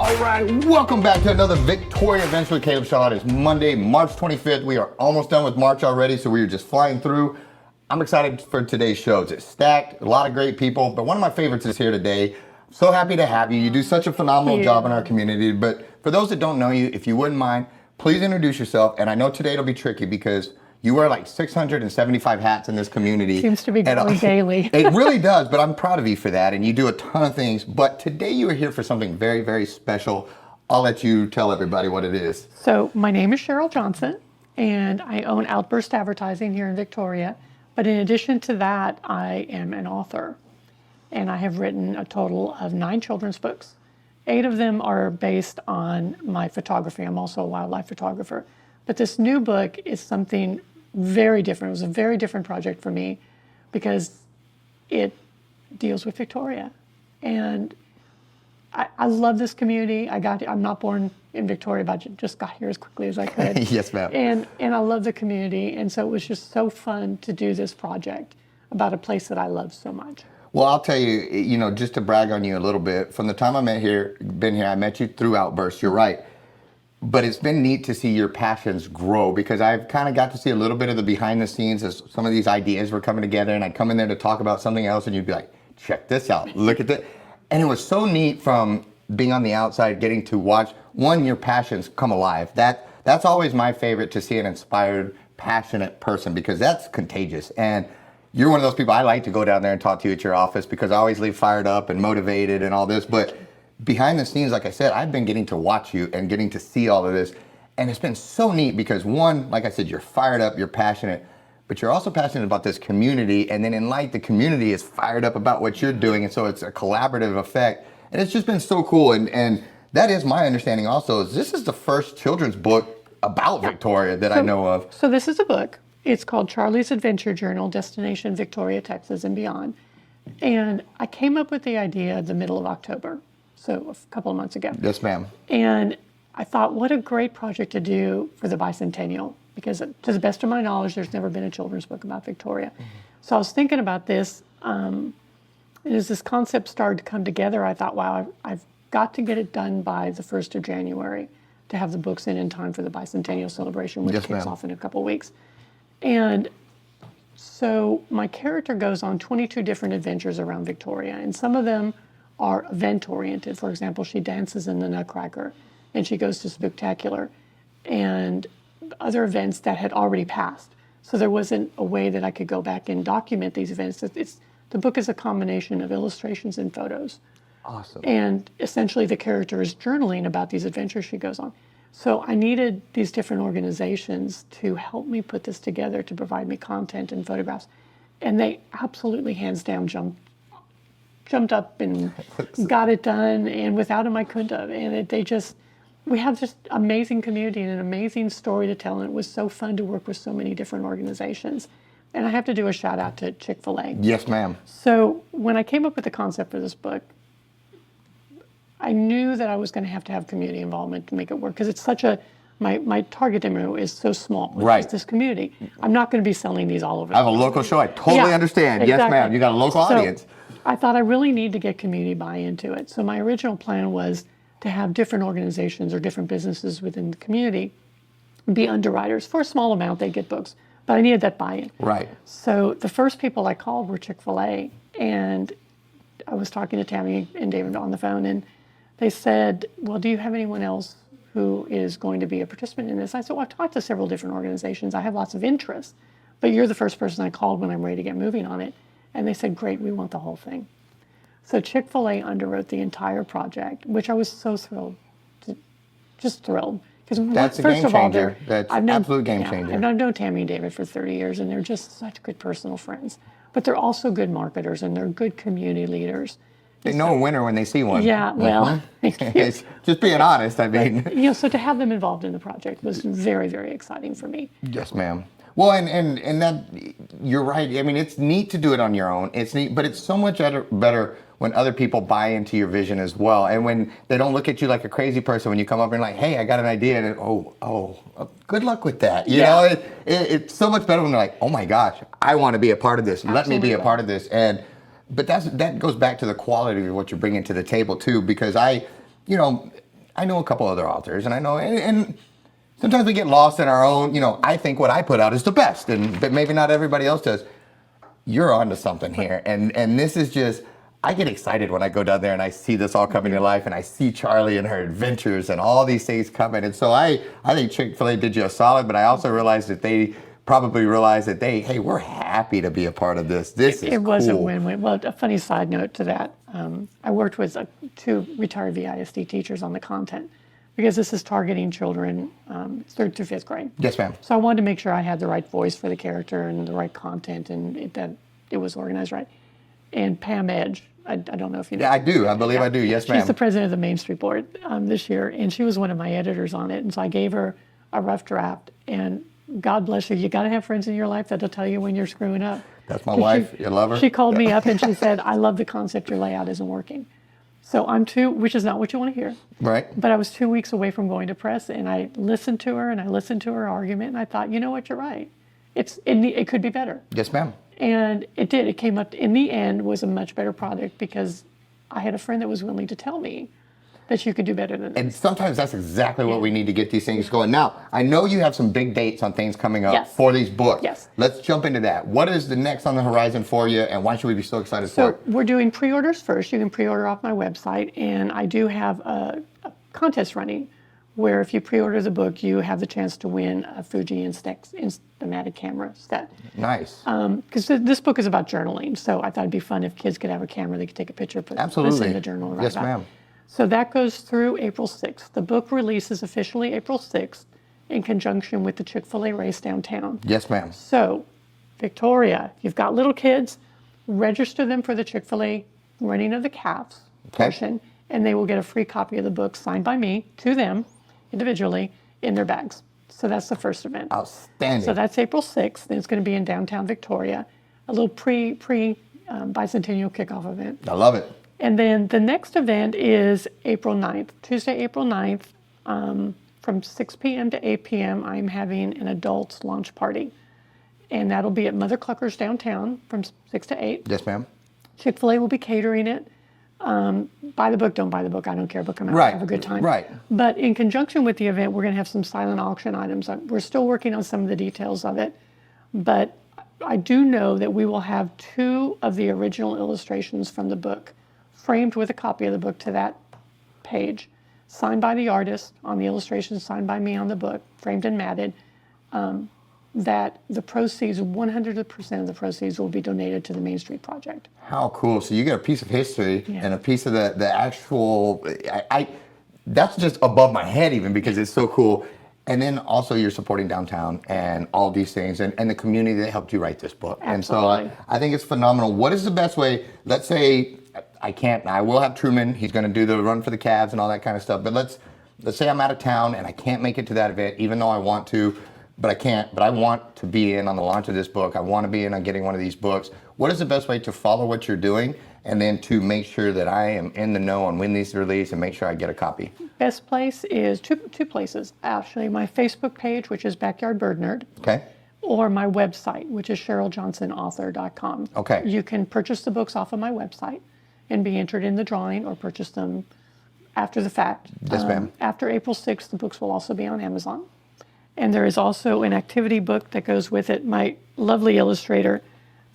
All right, welcome back to another Victoria Adventure with Caleb Shaw. It's Monday, March 25th. We are almost done with March already, so we are just flying through. I'm excited for today's show. It's stacked, a lot of great people, but one of my favorites is here today. So happy to have you. You do such a phenomenal job in our community, but for those that don't know you, if you wouldn't mind, please introduce yourself. And I know today it'll be tricky because you wear like 675 hats in this community. Seems to be growing daily. It really does, but I'm proud of you for that, and you do a ton of things. But today you are here for something very, very special. I'll let you tell everybody what it is. So my name is Cheryl Johnson, and I own Outburst Advertising here in Victoria. But in addition to that, I am an author, and I have written a total of 9 children's books. 8 of them are based on my photography. I'm also a wildlife photographer. But this new book is something very different. It was a very different project for me because it deals with Victoria. And I love this community. I'm not born in Victoria, but I just got here as quickly as I could. Yes, ma'am. And I love the community. And so it was just so fun to do this project about a place that I love so much. Well, I'll tell you, just to brag on you a little bit, from the time I met here, I met you through Outburst, you're right. But it's been neat to see your passions grow because I've kind of got to see a little bit of the behind the scenes as some of these ideas were coming together, and I'd come in there to talk about something else and you'd be like, check this out, look at that. And it was so neat from being on the outside, getting to watch, your passions come alive. That's always my favorite, to see an inspired, passionate person, because that's contagious. And you're one of those people, I like to go down there and talk to you at your office because I always leave fired up and motivated and all this. But behind the scenes, like I said, I've been getting to watch you and getting to see all of this. And it's been so neat because one, like I said, you're fired up, you're passionate, but you're also passionate about this community. And then in light, the community is fired up about what you're doing. And so it's a collaborative effect. And it's just been so cool. And that is my understanding also, is this is the first children's book about Victoria that I know of. So this is a book. It's called Charli's Adventure Journal, Destination Victoria, Texas and Beyond. And I came up with the idea the middle of October. So a couple of months ago. Yes, ma'am. And I thought, what a great project to do for the bicentennial, because to the best of my knowledge, there's never been a children's book about Victoria. Mm-hmm. So I was thinking about this, and as this concept started to come together, I thought, wow, I've got to get it done by the 1st of January to have the books in time for the bicentennial celebration, which kicks off in a couple of weeks. And so my character goes on 22 different adventures around Victoria, and some of them are event-oriented. For example, she dances in the Nutcracker, and she goes to Spooktacular, and other events that had already passed. So there wasn't a way that I could go back and document these events. The book is a combination of illustrations and photos. Awesome. And essentially the character is journaling about these adventures she goes on. So I needed these different organizations to help me put this together, to provide me content and photographs. And they absolutely, hands down, jumped up and got it done, and without them I couldn't have. And we have just amazing community and an amazing story to tell, and it was so fun to work with so many different organizations. And I have to do a shout out to Chick-Fil-A. Yes, ma'am. So when I came up with the concept for this book, I knew that I was going to have community involvement to make it work, because it's my target demo is so small. It's just this community. I'm not going to be selling these all over. I have a local show. I totally understand. Exactly. Yes, ma'am. You got a local audience. I thought I really need to get community buy-in to it. So my original plan was to have different organizations or different businesses within the community be underwriters. For a small amount, they get books, but I needed that buy-in. Right. So the first people I called were Chick-Fil-A, and I was talking to Tammy and David on the phone, and they said, well, do you have anyone else who is going to be a participant in this? I said, well, I've talked to several different organizations. I have lots of interest, but you're the first person I called when I'm ready to get moving on it. And they said, great, we want the whole thing. So Chick-fil-A underwrote the entire project, which I was so thrilled, just thrilled. Because that's a game changer. That's an absolute game changer. I've known Tammy and David for 30 years, and they're just such good personal friends. But they're also good marketers, and they're good community leaders. They know a winner when they see one. Yeah, well, just being honest, I mean. But, so to have them involved in the project was very, very exciting for me. Yes, ma'am. Well, and that, you're right. I mean, it's neat to do it on your own. It's neat, but it's so much better when other people buy into your vision as well. And when they don't look at you like a crazy person when you come up and like, hey, I got an idea. And good luck with that. You know, it's so much better when they're like, oh my gosh, I want to be a part of this. Absolutely. Let me be a part of this. But that goes back to the quality of what you're bringing to the table too, because I know a couple other authors, and I know, and sometimes we get lost in our own, I think what I put out is the best, but maybe not everybody else does. You're onto something here. And this is just, I get excited when I go down there and I see this all coming to life, and I see Charli and her adventures and all these things coming. And so I think Chick-Fil-A did you a solid, but I also realized that they probably realized that hey, we're happy to be a part of this. This is It was a cool. win-win. Well, a funny side note to that, I worked with 2 retired VISD teachers on the content, because this is targeting children 3rd through 5th grade. Yes, ma'am. So I wanted to make sure I had the right voice for the character and the right content, and that it was organized right. And Pam Edge, I don't know if you know. Yeah, I do. I believe I do. Yes, ma'am. She's the president of the Main Street Board this year, and she was one of my editors on it. And so I gave her a rough draft, and God bless you, you got to have friends in your life that'll tell you when you're screwing up. That's my wife. You love her? She called me up and she said, I love the concept, your layout isn't working. So which is not what you want to hear. Right. But I was 2 weeks away from going to press, and I listened to her, and I listened to her argument, and I thought, you know what, you're right. It could be better. Yes, ma'am. And it did. It came up, in the end, was a much better product, because I had a friend that was willing to tell me that you could do better than that. And sometimes that's exactly what we need to get these things going. Now, I know you have some big dates on things coming up Yes. for these books. Yes. Let's jump into that. What is the next on the horizon for you, and why should we be so excited for So it? we're doing pre-orders first. You can pre-order off my website, and I do have a contest running where if you pre-order the book, you have the chance to win a Fuji Instamatic camera set. Nice. Because this book is about journaling, so I thought it'd be fun if kids could have a camera, they could take a picture, put this Absolutely. in the journal, and write Yes, about it. ma'am. So that goes through April 6th. The book releases officially April 6th in conjunction with the Chick-Fil-A race downtown. Yes, ma'am. So, Victoria, if you've got little kids, register them for the Chick-fil-A running of the calves portion, and they will get a free copy of the book signed by me to them individually in their bags. So that's the first event. Outstanding. So that's April 6th, and it's going to be in downtown Victoria, a little bicentennial kickoff event. I love it. And then the next event is April 9th, Tuesday, April 9th, from 6 p.m. to 8 p.m. I'm having an adults launch party. And that'll be at Mother Cluckers Downtown from 6 to 8. Yes, ma'am. Chick-fil-A will be catering it. Buy the book, don't buy the book, I don't care, but come out, Right. have a good time. Right. But in conjunction with the event, we're going to have some silent auction items. We're still working on some of the details of it, but I do know that we will have 2 of the original illustrations from the book framed with a copy of the book to that page, signed by the artist on the illustration, signed by me on the book, framed and matted, that the proceeds, 100% of the proceeds will be donated to the Main Street Project. How cool. So you get a piece of history Yeah. and a piece of the actual, that's just above my head even, because it's so cool. And then also you're supporting downtown and all these things, and the community that helped you write this book. Absolutely. And so I think it's phenomenal. What is the best way? Let's say I will have Truman. He's going to do the run for the Cavs and all that kind of stuff. But let's say I'm out of town and I can't make it to that event, even though I want to, but I can't. But I want to be in on the launch of this book. I want to be in on getting one of these books. What is the best way to follow what you're doing, and then to make sure that I am in the know on when these are released, and make sure I get a copy? Best place is two places, actually. My Facebook page, which is Backyard Bird Nerd, Okay. or my website, which is CherylJohnsonAuthor.com. Okay. You can purchase the books off of my website and be entered in the drawing, or purchase them after the fact. Yes, ma'am. After April 6th, the books will also be on Amazon. And there is also an activity book that goes with it. My lovely illustrator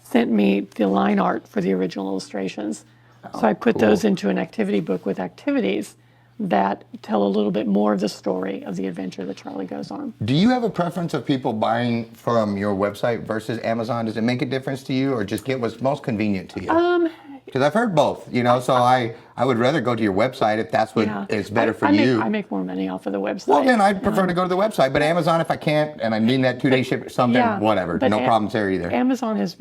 sent me the line art for the original illustrations. So I put those into an activity book with activities that tell a little bit more of the story of the adventure that Charli goes on. Do you have a preference of people buying from your website versus Amazon? Does it make a difference to you, or just get what's most convenient to you? Because I've heard both, so I would rather go to your website if that's what is better for you. I make more money off of the website. Well, then I'd prefer to go to the website, but Amazon, if I can't, and I need that 2-day ship, something, whatever, but no problems there either. Amazon has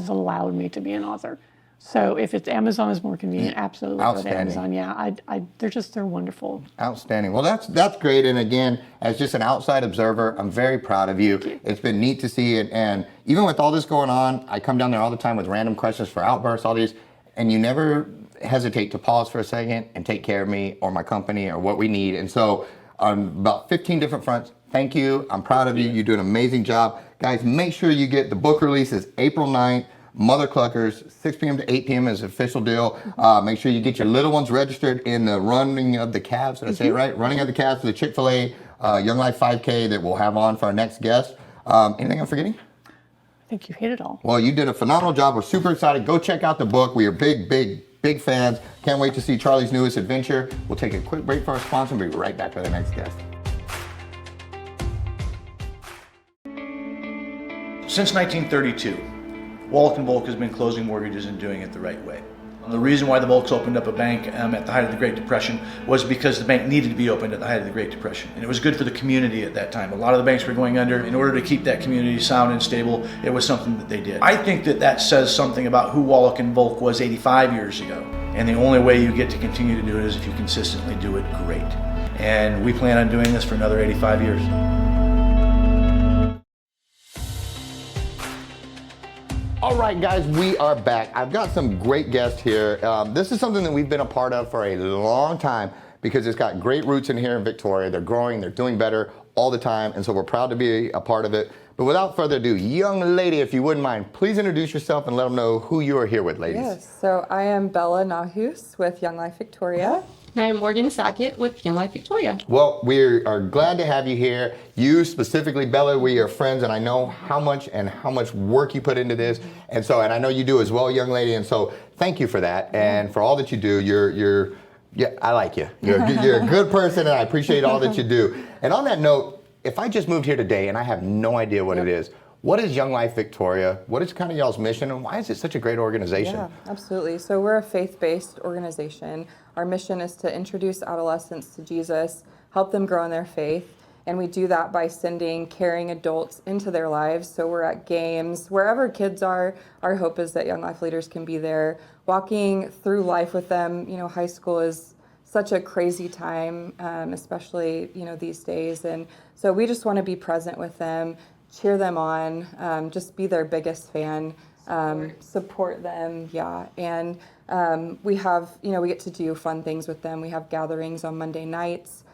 allowed me to be an author. So if it's Amazon is more convenient, absolutely go to Outstanding. Amazon. Yeah, they're wonderful. Outstanding. Well, that's great. And again, as just an outside observer, I'm very proud of you. It's been neat to see it. And even with all this going on, I come down there all the time with random questions for Outbursts, all these, and you never hesitate to pause for a second and take care of me or my company or what we need. And so on about 15 different fronts, thank you. I'm proud of you. You do an amazing job. Guys, make sure you get the book release is April 9th. Mother Cluckers, 6 p.m. to 8 p.m. is an official deal. Make sure you get your little ones registered in the running of the calves. Did I say it right? Running of the calves for the Chick-Fil-A Young Life 5K that we'll have on for our next guest. Anything I'm forgetting? I think you hit it all. Well, you did a phenomenal job. We're super excited. Go check out the book. We are big fans. Can't wait to see Charli's newest adventure. We'll take a quick break for our sponsor and be right back with the next guest. Since 1932, Wallach & Volk has been closing mortgages and doing it the right way. The reason why the Volks opened up a bank at the height of the Great Depression was because the bank needed to be opened at the height of the Great Depression. And it was good for the community at that time. A lot of the banks were going under. In order to keep that community sound and stable, it was something that they did. I think that says something about who Wallach & Volk was 85 years ago. And the only way you get to continue to do it is if you consistently do it great. And we plan on doing this for another 85 years. All right, guys, we are back. I've got some great guests here. This is something that we've been a part of for a long time because it's got great roots in here in Victoria. They're growing, they're doing better all the time, and so we're proud to be a part of it. But without further ado, young lady, if you wouldn't mind, please introduce yourself and let them know who you are here with, ladies. Yes, so I am Bella Nahus with Young Life Victoria. I'm Morgan Sackett with Young Life Victoria. Well, we are glad to have you here. You specifically, Bella, we are friends, and I know how much work you put into this, and I know you do as well, young lady. And so, thank you for that, and for all that you do. Yeah, I like you. You're a good person, and I appreciate all that you do. And on that note, if I just moved here today and I have no idea what it is, what is Young Life Victoria? What is kind of y'all's mission, and why is it such a great organization? Yeah, absolutely. So we're a faith-based organization. Our mission is to introduce adolescents to Jesus, help them grow in their faith, and we do that by sending caring adults into their lives. So we're at games, wherever kids are. Our hope is that Young Life leaders can be there, walking through life with them. You know, high school is such a crazy time, especially, these days. And so we just want to be present with them, cheer them on, just be their biggest fan, support them, and we have, we get to do fun things with them. We have gatherings on Monday nights.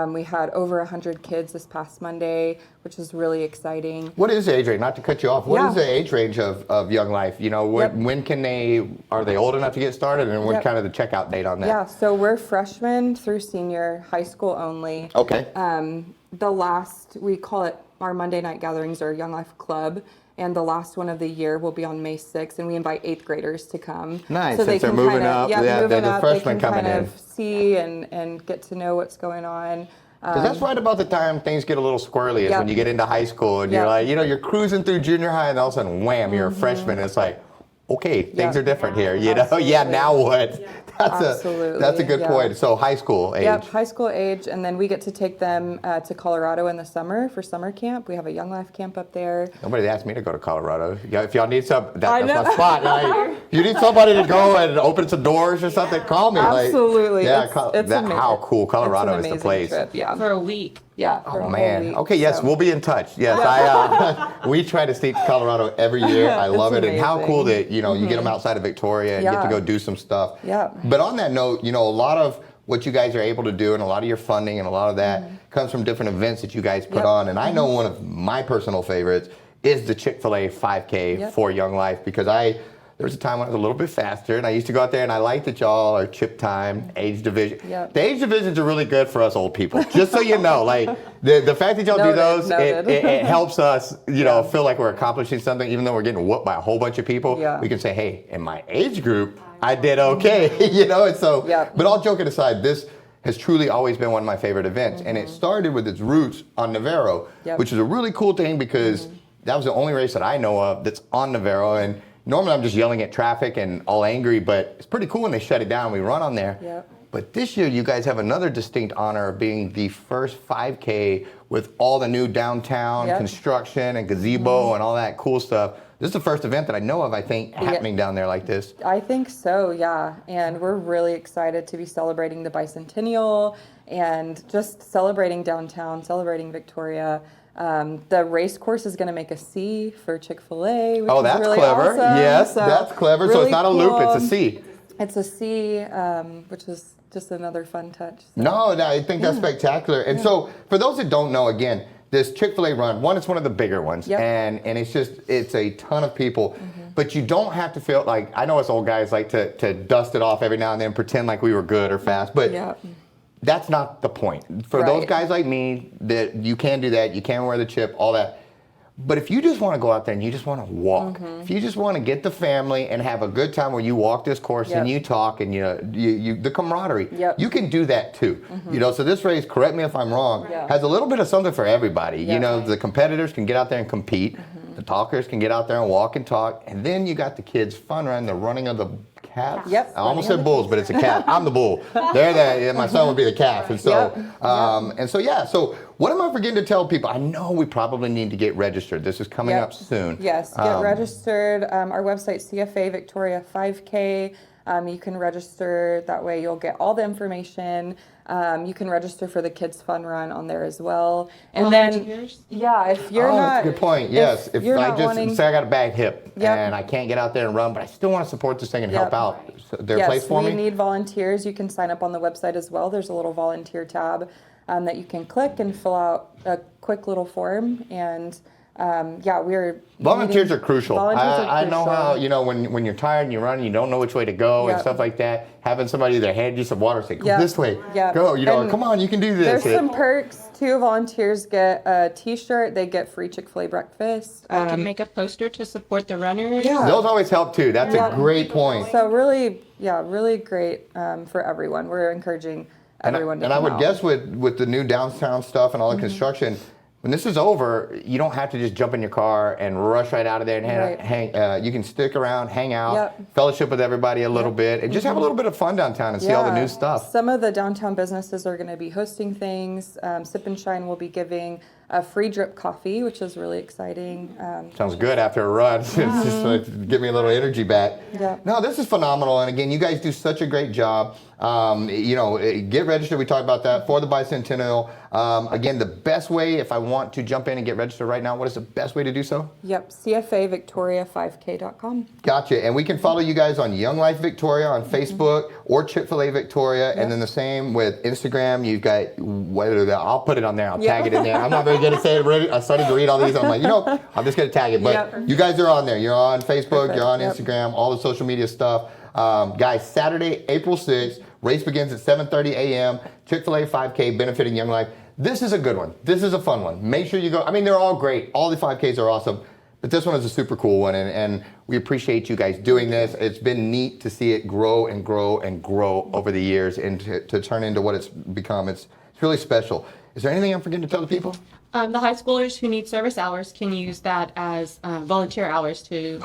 We had over 100 kids this past Monday, which is really exciting. What is the age range? Not to cut you off. What is the age range of Young Life? When are they old enough to get started, and what's kind of the checkout date on that? Yeah, so we're freshmen through senior, high school only. Okay. We call it our Monday night gatherings or Young Life Club. And the last one of the year will be on May 6th, and we invite 8th graders to come. Nice, so since they're moving up. Yeah, they're the freshmen coming in. They can kind of see and get to know what's going on. Because that's right about the time things get a little squirrely is when you get into high school and you're like, you're cruising through junior high and all of a sudden, wham, you're a freshman. And it's like, okay, things are different here. Yeah, now what? That's a good point. So high school age. Yep, high school age, and then we get to take them to Colorado in the summer for summer camp. We have a Young Life camp up there. Nobody asked me to go to Colorado. If y'all need that's my spot. If you need somebody to go and open some doors or something, call me. Absolutely. It's amazing. How cool. Colorado is the place. Trip, For a week. Yeah. Oh man. Okay. Yes, we'll be in touch. Yes, we try to sneak to Colorado every year. I love it, and how cool that you get them outside of Victoria and get to go do some stuff. Yeah. But on that note, a lot of what you guys are able to do and a lot of your funding and a lot of that comes from different events that you guys put on. And I know one of my personal favorites is the Chick-Fil-A 5K for Young Life, because there was a time when I was a little bit faster, and I used to go out there, and I like that y'all are chip time, age division. Yep. The age divisions are really good for us old people, just so you know. Like, the fact that y'all do those, it helps us, feel like we're accomplishing something, even though we're getting whooped by a whole bunch of people. Yeah. We can say, hey, in my age group, I did okay, and so, but all joking aside, this has truly always been one of my favorite events, and it started with its roots on Navarro, which is a really cool thing because that was the only race that I know of that's on Navarro, and normally I'm just yelling at traffic and all angry, but it's pretty cool when they shut it down and we run on there. Yep. But this year you guys have another distinct honor of being the first 5K with all the new downtown construction and gazebo and all that cool stuff. This is the first event that I know of, I think, happening down there like this. I think so, yeah. And we're really excited to be celebrating the bicentennial and just celebrating downtown, celebrating Victoria. The race course is going to make a C for Chick-Fil-A, which that's is really clever. awesome. Yes, that's clever. Really so it's not a loop, it's a C. It's a C, which is just another fun touch. So. No, I think that's spectacular. And so for those that don't know, again, this Chick-Fil-A run, one, it's one of the bigger ones, Yep. and it's a ton of people, but you don't have to feel like, I know us old guys like to dust it off every now and then, pretend like we were good or fast, but Yep. that's not the point. For those Right. guys like me, that you can do that, you can wear the chip, all that. But if you just want to go out there and you just want to walk, if you just want to get the family and have a good time where you walk this course and Yep. you talk and you the camaraderie, Yep. you can do that too. So this race, correct me if I'm wrong, Yeah. has a little bit of something for everybody. Yeah. The competitors can get out there and compete. The talkers can get out there and walk and talk. And then you got the kids fun run, the running of the calf. Yep. I almost Running said of the bulls, but it's a calf. I'm the bull. They're the, my son would be the calf. And so, so what am I forgetting to tell people? I know we probably need to get registered. This is coming Yep. up soon. Yes, get registered. Our website, CFA Victoria 5K. You can register. That way you'll get all the information. You can register for the Kids Fun Run on there as well. And then, Volunteers? yeah, if you're Oh, not... that's a good point. Yes, if you're I not just wanting... say I got a bad hip Yep. and I can't get out there and run, but I still want to support this thing and help Yep. out. So there a Yes, place for we me? need volunteers. You can sign up on the website as well. There's a little volunteer tab that you can click and fill out a quick little form. And we're Volunteers needing- are crucial. Volunteers are I know crucial. how, when you're tired and you run, you don't know which way to go and Yep. stuff like that. Having somebody there hand you some water, say, go Yep. this way, Yep. go, And come on, you can do this. There's some perks too. Volunteers get a T-shirt. They get free Chick-Fil-A breakfast. I can make a poster to support the runners. Yeah. Those always help too. That's a great point. So really great for everyone. We're encouraging everyone to And I come would out. guess with the new downtown stuff and all the construction, when this is over, you don't have to just jump in your car and rush right out of there and Right. hang. You can stick around, hang out, Yep. fellowship with everybody a little bit, and just have a little bit of fun downtown and see all the Yeah. new stuff. Some of the downtown businesses are going to be hosting things. Sip and Shine will be giving a free drip coffee, which is really exciting. Sounds good after a run. It's just like, give me a little energy back. Yeah. No, this is phenomenal. And again, you guys do such a great job. Get registered. We talked about that for the bicentennial. Again, the best way, if I want to jump in and get registered right now, what is the best way to do so? Yep, CFAVictoria5K.com. Gotcha. And we can follow you guys on Young Life Victoria on Facebook or Chick-fil-A Victoria. And then the same with Instagram. You've got, I'll put it on there. I'll tag it in there. I'm not very good at saying it. I started to read all these. I'm like, I'm just going to tag it. But Yep. you guys are on there. You're on Facebook. Perfect. You're on Yep. Instagram, all the social media stuff. Guys, Saturday, April 6th. Race begins at 7:30 a.m. Chick-fil-A 5K benefiting Young Life. This is a good one. This is a fun one. Make sure you go. I mean, they're all great. All the 5Ks are awesome. But this one is a super cool one, and we appreciate you guys doing this. It's been neat to see it grow and grow and grow over the years and to turn into what it's become. It's really special. Is there anything I'm forgetting to tell the people? The high schoolers who need service hours can use that as volunteer hours to.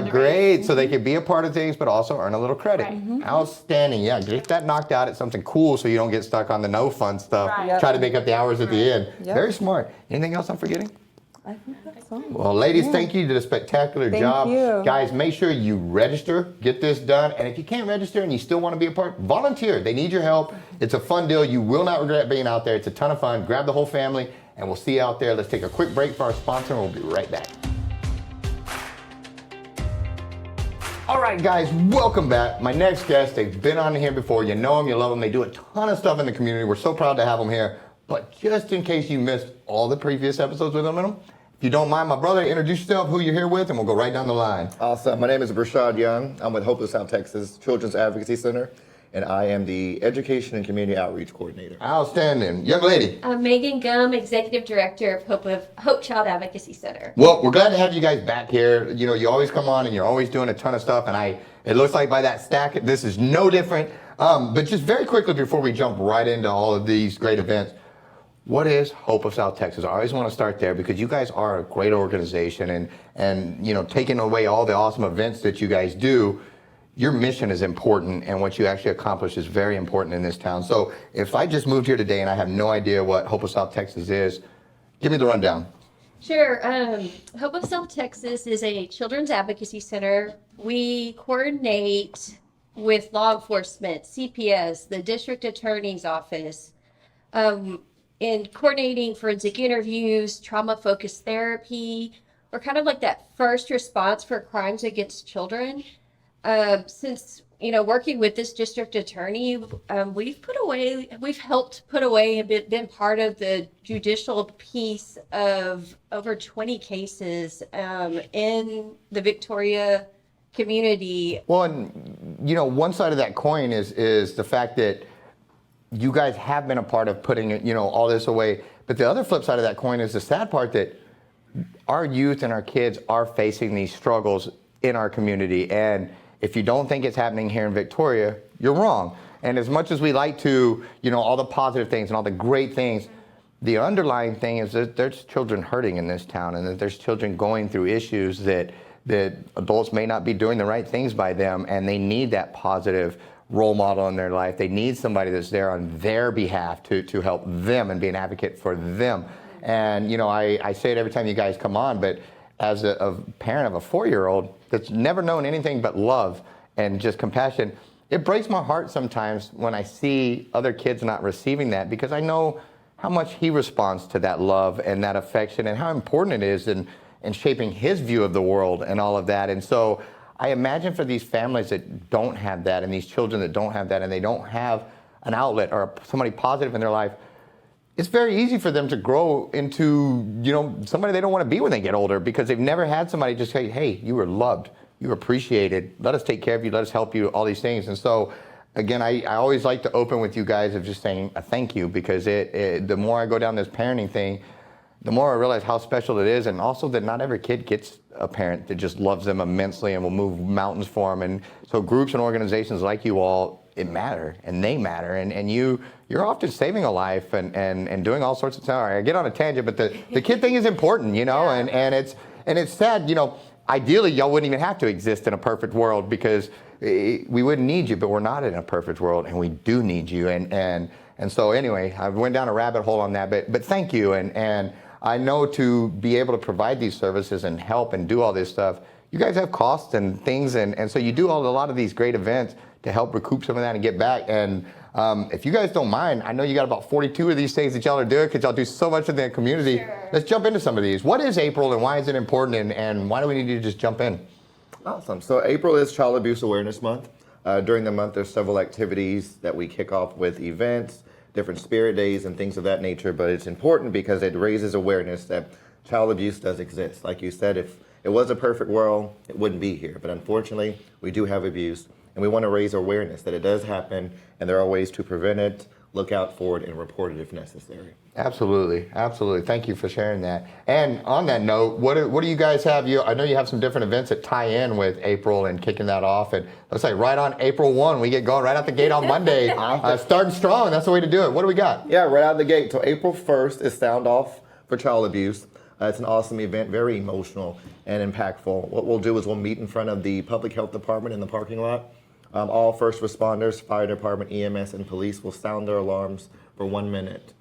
Great. So they can be a part of things, but also earn a little credit. Outstanding. Yeah, get that knocked out at something cool so you don't get stuck on the no fun stuff. Yep. Try to make up the hours at the end. Yep. Very smart. Anything else I'm forgetting? I think that's all. Well, ladies, thank you. You did a spectacular Thank job. you. Guys, make sure you register, get this done. And if you can't register and you still want to be a part, volunteer. They need your help. It's a fun deal. You will not regret being out there. It's a ton of fun. Grab the whole family, and we'll see you out there. Let's take a quick break for our sponsor, and we'll be right back. All right, guys, welcome back. My next guest, they've been on here before. You know them, you love them. They do a ton of stuff in the community. We're so proud to have them here. But just in case you missed all the previous episodes with them, if you don't mind, my brother, introduce yourself, who you're here with, and we'll go right down the line. Awesome. My name is Brashad Young. I'm with Hope of South Texas Children's Advocacy Center, and I am the Education and Community Outreach Coordinator. Outstanding. Young lady. I'm Megan Gum, Executive Director of Hope Child Advocacy Center. Well, we're glad to have you guys back here. You know, you always come on and you're always doing a ton of stuff, and it looks like by that stack, this is no different. But just very quickly before we jump right into all of these great events, what is Hope of South Texas? I always want to start there because you guys are a great organization, and taking away all the awesome events that you guys do, your mission is important, and what you actually accomplish is very important in this town. So if I just moved here today and I have no idea what Hope of South Texas is, give me the rundown. Sure. Hope of South Texas is a children's advocacy center. We coordinate with law enforcement, CPS, the district attorney's office, in coordinating forensic interviews, trauma-focused therapy. We're kind of like that first response for crimes against children. Since working with this district attorney, we've helped put away been part of the judicial piece of over 20 cases in the Victoria community. Well, and one side of that coin is the fact that you guys have been a part of putting all this away. But the other flip side of that coin is the sad part that our youth and our kids are facing these struggles in our community. And if you don't think it's happening here in Victoria, you're wrong. And as much as we like to, all the positive things and all the great things, the underlying thing is that there's children hurting in this town, and that there's children going through issues that adults may not be doing the right things by them, and they need that positive role model in their life. They need somebody that's there on their behalf to help them and be an advocate for them. And I say it every time you guys come on, but as a parent of a 4-year-old that's never known anything but love and just compassion, it breaks my heart sometimes when I see other kids not receiving that, because I know how much he responds to that love and that affection, and how important it is in shaping his view of the world and all of that. And so I imagine for these families that don't have that, and these children that don't have that, and they don't have an outlet or somebody positive in their life, it's very easy for them to grow into, somebody they don't want to be when they get older, because they've never had somebody just say, hey, you were loved, you were appreciated, let us take care of you, let us help you, all these things. And so, again, I always like to open with you guys of just saying a thank you, because the more I go down this parenting thing, the more I realize how special it is, and also that not every kid gets a parent that just loves them immensely and will move mountains for them. And so groups and organizations like you all, it matter, and they matter, and you're often saving a life and doing all sorts of stuff. I get on a tangent, but the kid thing is important, and it's sad, ideally y'all wouldn't even have to exist in a perfect world, because we wouldn't need you, but we're not in a perfect world, and we do need you. And so anyway, I went down a rabbit hole on that, but thank you. And I know to be able to provide these services and help and do all this stuff, you guys have costs and things, and so you do a lot of these great events to help recoup some of that and get back. And if you guys don't mind, I know you got about 42 of these things that y'all are doing, because y'all do so much in the community. Sure. Let's jump into some of these. What is April, and why is it important, and why do we need to just jump in? Awesome. So April is Child Abuse Awareness Month. During the month, there's several activities that we kick off with, events, different spirit days, and things of that nature. But it's important because it raises awareness that child abuse does exist. Like you said, if it was a perfect world, it wouldn't be here. But unfortunately, we do have abuse, and we want to raise awareness that it does happen, and there are ways to prevent it, look out for it, and report it if necessary. Absolutely, absolutely. Thank you for sharing that. And on that note, what do you guys have? I know you have some different events that tie in with April and kicking that off. And let's say right on April 1, we get going right out the gate on Monday, starting strong. That's the way to do it. What do we got? Yeah, right out the gate. So April 1st is Sound Off for Child Abuse. It's an awesome event, very emotional and impactful. What we'll do is we'll meet in front of the Public Health Department in the parking lot. All first responders, fire department, EMS, and police will sound their alarms for 1 minute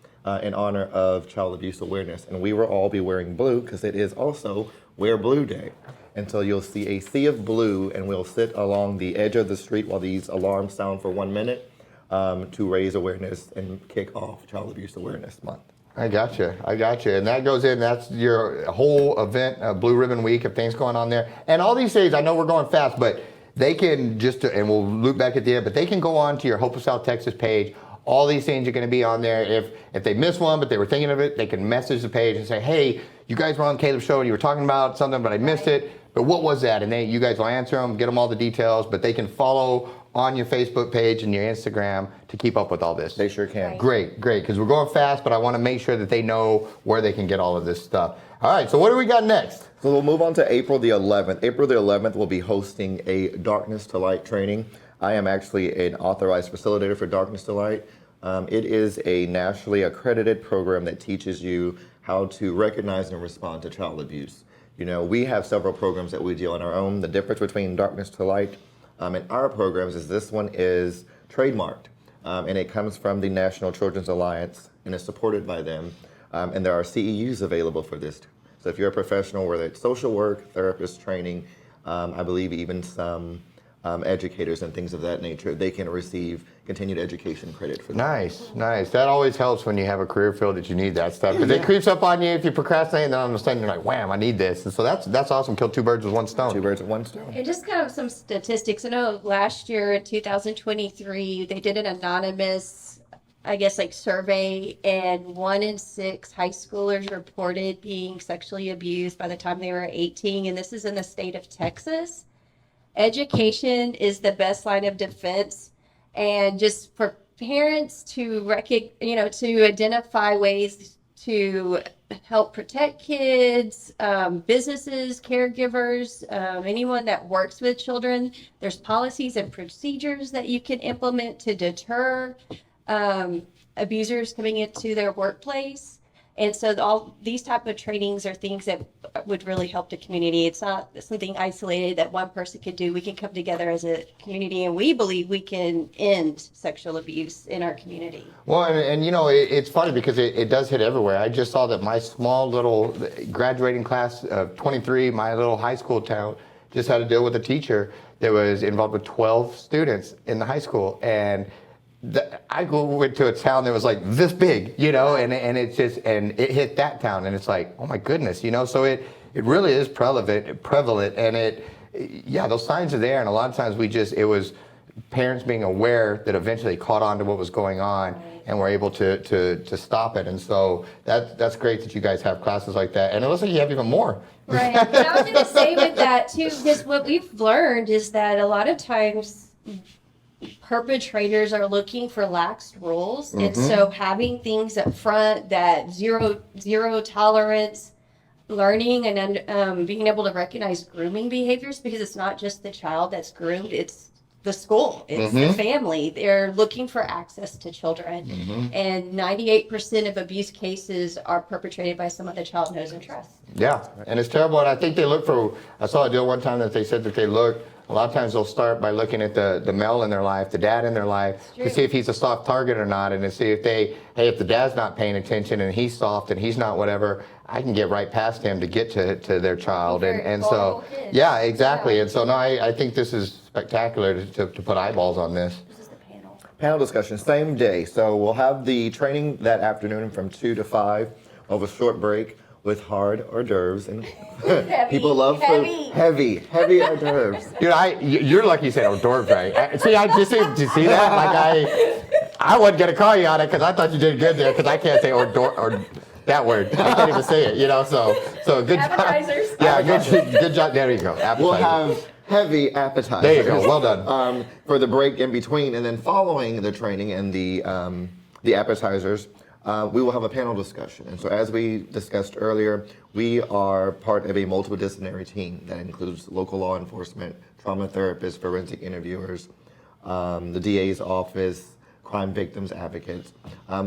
in honor of child abuse awareness. And we will all be wearing blue, because it is also Wear Blue Day. And so you'll see a sea of blue, and we'll sit along the edge of the street while these alarms sound for 1 minute to raise awareness and kick off Child Abuse Awareness Month. I got you. And that goes in, that's your whole event, Blue Ribbon Week of things going on there. And all these things, I know we're going fast, but they can just, and we'll loop back at the end, but they can go on to your Hope of South Texas page. All these things are going to be on there. If they miss one, but they were thinking of it, they can message the page and say, hey, you guys were on Caleb's show and you were talking about something, but I missed it. But what was that? And you guys will answer them, get them all the details, but they can follow on your Facebook page and your Instagram to keep up with all this. They sure can. Great, because we're going fast, but I want to make sure that they know where they can get all of this stuff. All right, so what do we got next? So we'll move on to April the 11th. April the 11th, we'll be hosting a Darkness to Light training. I am actually an authorized facilitator for Darkness to Light. It is a nationally accredited program that teaches you how to recognize and respond to child abuse. We have several programs that we do on our own. The difference between Darkness to Light and our programs is this one is trademarked, and it comes from the National Children's Alliance and is supported by them. And there are CEUs available for this. So if you're a professional, whether it's social work, therapist training, I believe even some educators and things of that nature, they can receive continued education credit for that. Nice, nice. That always helps when you have a career field that you need that stuff. Because it creeps up on you if you procrastinate, and then all of a sudden you're like, wham, I need this. And so that's awesome. Kill two birds with one stone. Two birds with one stone. And just kind of some statistics. I know last year in 2023, they did an anonymous, I guess, like survey, and 1 in 6 high schoolers reported being sexually abused by the time they were 18. And this is in the state of Texas. Education is the best line of defense. And just for parents to to identify ways to help protect kids, businesses, caregivers, anyone that works with children. There's policies and procedures that you can implement to deter abusers coming into their workplace. And so all these type of trainings are things that would really help the community. It's not something isolated that one person could do. We can come together as a community, and we believe we can end sexual abuse in our community. Well, and it's funny because it does hit everywhere. I just saw that my small little graduating class of 23, my little high school town, just had to deal with a teacher that was involved with 12 students in the high school. And I went to a town that was like this big, and it's just, and it hit that town, and it's like, oh my goodness, so it really is prevalent, and those signs are there, and a lot of times it was parents being aware that eventually caught on to what was going on, and were able to stop it, and so that's great that you guys have classes like that, and it looks like you have even more. Right, and I was going to say with that too, because what we've learned is that a lot of times perpetrators are looking for lax rules, and so having things up front that zero tolerance, learning and being able to recognize grooming behaviors, because it's not just the child that's groomed, it's the school, it's the family. They're looking for access to children, and 98% of abuse cases are perpetrated by someone the child knows and trusts. Yeah, and it's terrible, and I think they look for, I saw a deal one time that they said that a lot of times they'll start by looking at the male in their life, the dad in their life, to see if he's a soft target or not, and to see if if the dad's not paying attention and he's soft and he's not whatever, I can get right past him to get to their child. And so, yeah, exactly. Yeah. And so, no, I think this is spectacular to put eyeballs on this. This is the panel. Panel discussion, same day. So we'll have the training that afternoon from 2 to 5. We'll have a short break with hard hors d'oeuvres, and people love food. Heavy hors d'oeuvres. Dude, you're lucky you said hors d'oeuvres, right? Did you see that? Like I wasn't gonna call you on it because I thought you did good there, because I can't say hors d'oeuvres or that word. I can't even say it, So good Appetizers. job. Yeah, good job. There you go. Appetizers. We'll have heavy appetizers. There you go. Well done. For the break in between, and then following the training and the appetizers, we will have a panel discussion. And so as we discussed earlier, we are part of a multidisciplinary team that includes local law enforcement, trauma therapists, forensic interviewers, the DA's office, crime victims advocates.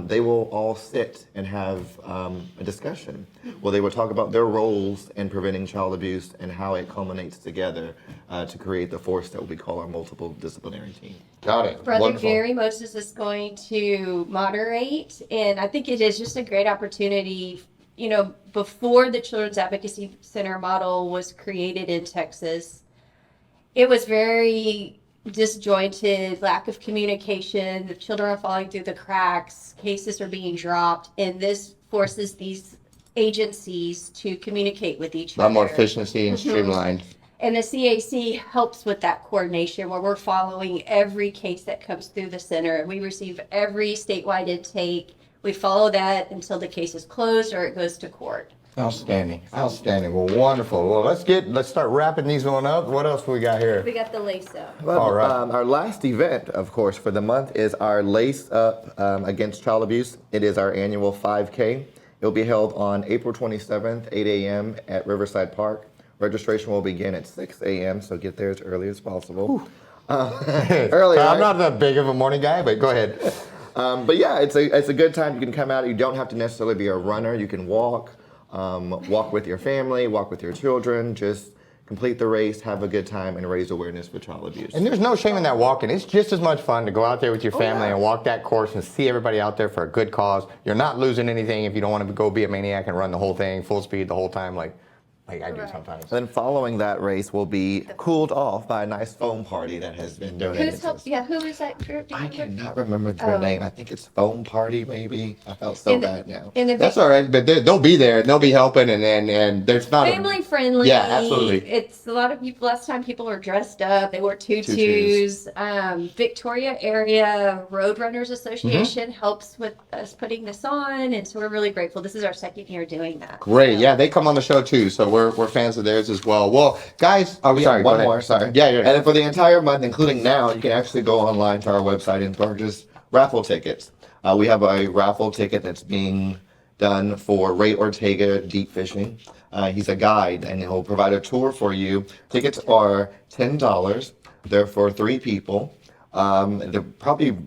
They will all sit and have a discussion where they will talk about their roles in preventing child abuse and how it culminates together to create the force that we call our multiple disciplinary team. Got it. Brother Wonderful. Gary Moses is going to moderate, and I think it is just a great opportunity. Before the Children's Advocacy Center model was created in Texas, it was very disjointed, lack of communication. The children are falling through the cracks, cases are being dropped, and this forces these agencies to communicate with each A other. lot more efficiency and streamlined. And the CAC helps with that coordination, where we're following every case that comes through the center. We receive every statewide intake. We follow that until the case is closed or it goes to court. Outstanding. Well, wonderful. Well, let's start wrapping these one up. What else we got here? We got the lace up. Well, All right. Our last event, of course, for the month is our Lace Up Against Child Abuse. It is our annual 5K. It will be held on April 27th, 8 a.m. at Riverside Park. Registration will begin at 6 a.m., so get there as early as possible. Early, I'm right? not that big of a morning guy, but go ahead. But yeah, it's a good time. You can come out. You don't have to necessarily be a runner. You can walk with your family, walk with your children. Just complete the race, have a good time, and raise awareness for child abuse. And there's no shame in that walking. It's just as much fun to go out there with your family and walk that course and see everybody out there for a good cause. You're not losing anything if you don't want to go be a maniac and run the whole thing full speed the whole time. Like, like I do sometimes. Then following that race will be cooled off by a nice foam party that has been donated. Who's help? Yeah, who is that group? Do you I remember? cannot remember their name. I think it's Foam Party, maybe. I felt so bad now. In the That's all right, but they'll be there and they'll be helping, and there's not family friendly. Yeah, absolutely. It's a lot of people. Last time people were dressed up. They wore tutus. Victoria Area Roadrunners Association helps with us putting this on, and so we're really grateful. This is our second year doing that. great. So- Yeah, they come on the show too, so we're fans of theirs as well. Well, guys, Oh, yeah, sorry, go one ahead. more, sorry. Yeah, yeah. And then for the entire month, including now, you can actually go online to our website and purchase raffle tickets. We have a raffle ticket that's being done for Ray Ortega deep fishing. He's a guide and he'll provide a tour for you. Tickets are $10. They're for 3 people. They're probably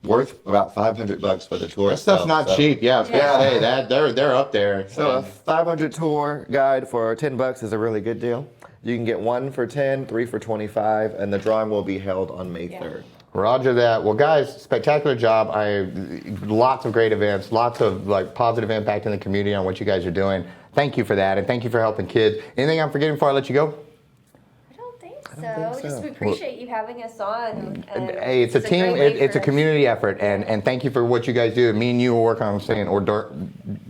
worth about $500 for the tour. That stuff's itself, not so- cheap. Yeah, I was gonna Yeah. say that they're up there. So a 500 tour guide for $10 is a really good deal. You can get 1 for 10, 3 for 25, and the drawing will be held on May 3rd. Roger that. Well, guys, spectacular job. Lots of great events, lots of like positive impact in the community on what you guys are doing. Thank you for that, and thank you for helping kids. Anything I'm forgetting before I let you go? I don't think so. think so. Just we appreciate you having us on. Hey, it's a team. great way It's a for us. community effort, and thank you for what you guys do. Me and you will work on saying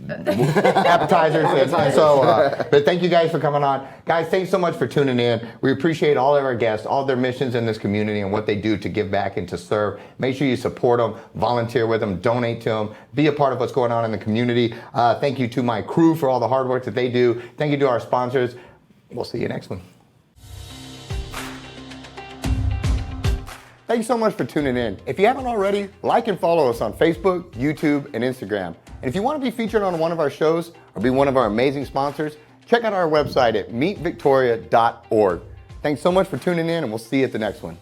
appetizers. And so, but thank you guys for coming on, guys. Thanks so much for tuning in. We appreciate all of our guests, all their missions in this community, and what they do to give back and to serve. Make sure you support them, volunteer with them, donate to them, be a part of what's going on in the community. Thank you to my crew for all the hard work that they do. Thank you to our sponsors. We'll see you next one. Thanks so much for tuning in. If you haven't already, like and follow us on Facebook, YouTube, and Instagram. And if you want to be featured on one of our shows or be one of our amazing sponsors, check out our website at meetvictoria.org. Thanks so much for tuning in, and we'll see you at the next one.